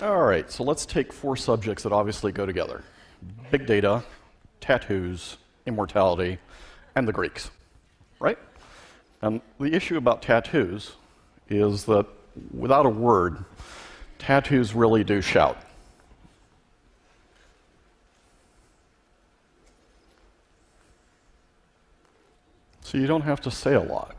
All right, so let's take four subjects that obviously go together. Big data, tattoos, immortality, and the Greeks, right? And the issue about tattoos is that without a word, tattoos really do shout. So you don't have to say a lot.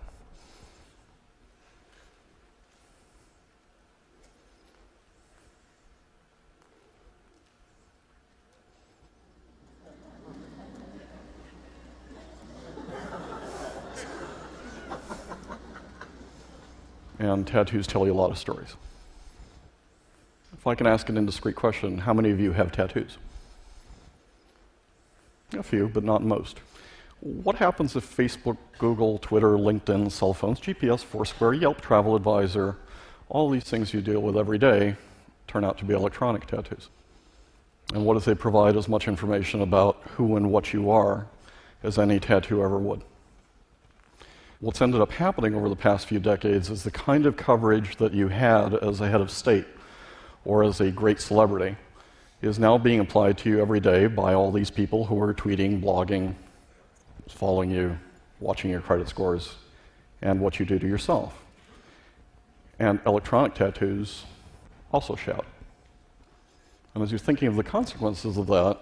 And tattoos tell you a lot of stories. If I can ask an indiscreet question, how many of you have tattoos? A few, but not most. What happens if Facebook, Google, Twitter, LinkedIn, cell phones, GPS, Foursquare, Yelp, Travel Advisor, all these things you deal with every day turn out to be electronic tattoos? And what if they provide as much information about who and what you are as any tattoo ever would? What's ended up happening over the past few decades is the kind of coverage that you had as a head of state or as a great celebrity is now being applied to you every day by all these people who are tweeting, blogging, following you, watching your credit scores, and what you do to yourself. And electronic tattoos also shout. And as you're thinking of the consequences of that,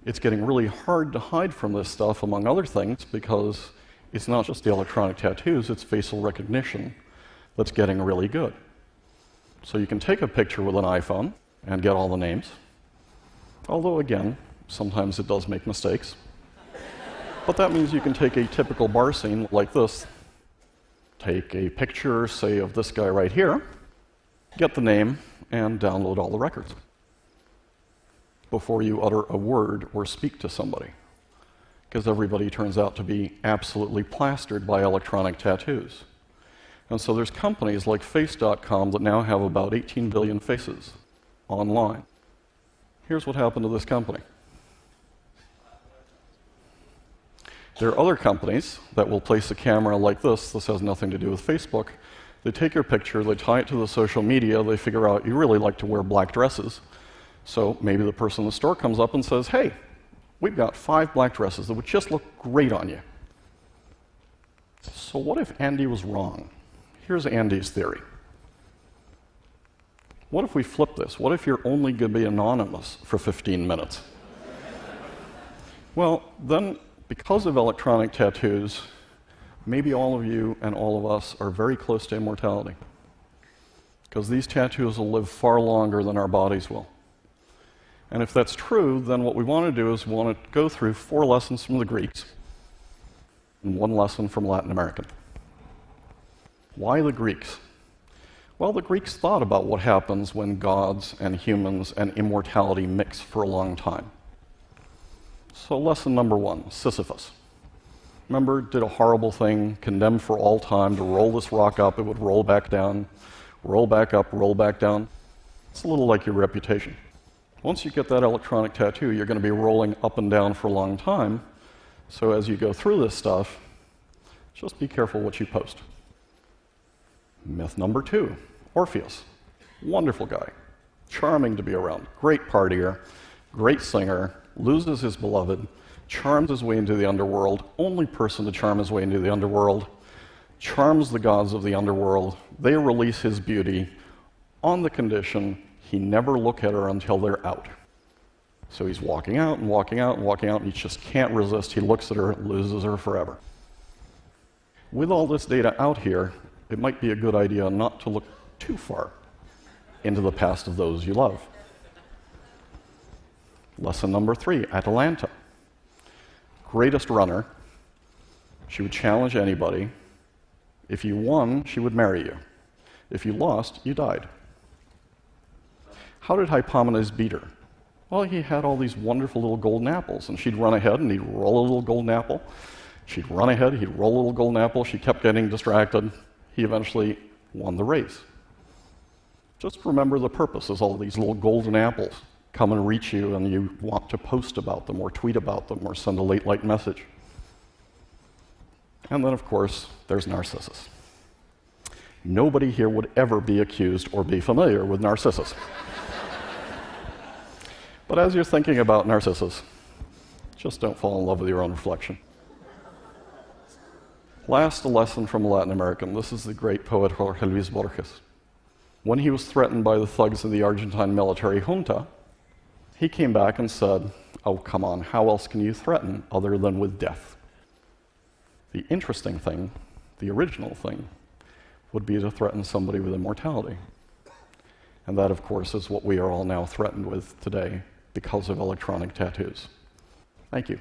it's getting really hard to hide from this stuff, among other things, because it's not just the electronic tattoos, it's facial recognition that's getting really good. So you can take a picture with an iPhone and get all the names. Although, again, sometimes it does make mistakes. But that means you can take a typical bar scene like this, take a picture, say, of this guy right here, get the name, and download all the records before you utter a word or speak to somebody. Because everybody turns out to be absolutely plastered by electronic tattoos. And so there's companies like Face.com that now have about 18 billion faces online. Here's what happened to this company. There are other companies that will place a camera like this. This has nothing to do with Facebook. They take your picture, they tie it to the social media, they figure out you really like to wear black dresses. So maybe the person in the store comes up and says, hey, we've got 5 black dresses that would just look great on you. So what if Andy was wrong? Here's Andy's theory. What if we flip this? What if you're only going to be anonymous for 15 minutes? Well, then, because of electronic tattoos, maybe all of you and all of us are very close to immortality. Because these tattoos will live far longer than our bodies will. And if that's true, then what we want to do is we want to go through 4 lessons from the Greeks and 1 lesson from Latin American. Why the Greeks? Well, the Greeks thought about what happens when gods and humans and immortality mix for a long time. So lesson number 1, Sisyphus. Remember, did a horrible thing, condemned for all time to roll this rock up, it would roll back down, roll back up, roll back down. It's a little like your reputation. Once you get that electronic tattoo, you're going to be rolling up and down for a long time. So as you go through this stuff, just be careful what you post. Myth number 2, Orpheus. Wonderful guy, charming to be around, great partier, great singer, loses his beloved, charms his way into the underworld, only person to charm his way into the underworld, charms the gods of the underworld, they release his beauty on the condition he never look at her until they're out. So he's walking out and walking out and walking out, and he just can't resist. He looks at her, loses her forever. With all this data out here, it might be a good idea not to look too far into the past of those you love. Lesson number 3, Atalanta. Greatest runner. She would challenge anybody. If you won, she would marry you. If you lost, you died. How did Hippomenes beat her? Well, he had all these wonderful little golden apples, and she'd run ahead and he'd roll a little golden apple. She'd run ahead, he'd roll a little golden apple. She kept getting distracted. He eventually won the race. Just remember the purpose is all these little golden apples come and reach you, and you want to post about them or tweet about them or send a late message. And then, of course, there's Narcissus. Nobody here would ever be accused or be familiar with Narcissus. But as you're thinking about Narcissus, just don't fall in love with your own reflection. Last, a lesson from a Latin American. This is the great poet Jorge Luis Borges. When he was threatened by the thugs of the Argentine military junta, he came back and said, "Oh, come on, how else can you threaten other than with death?" The interesting thing, the original thing, would be to threaten somebody with immortality. And that, of course, is what we are all now threatened with today because of electronic tattoos. Thank you.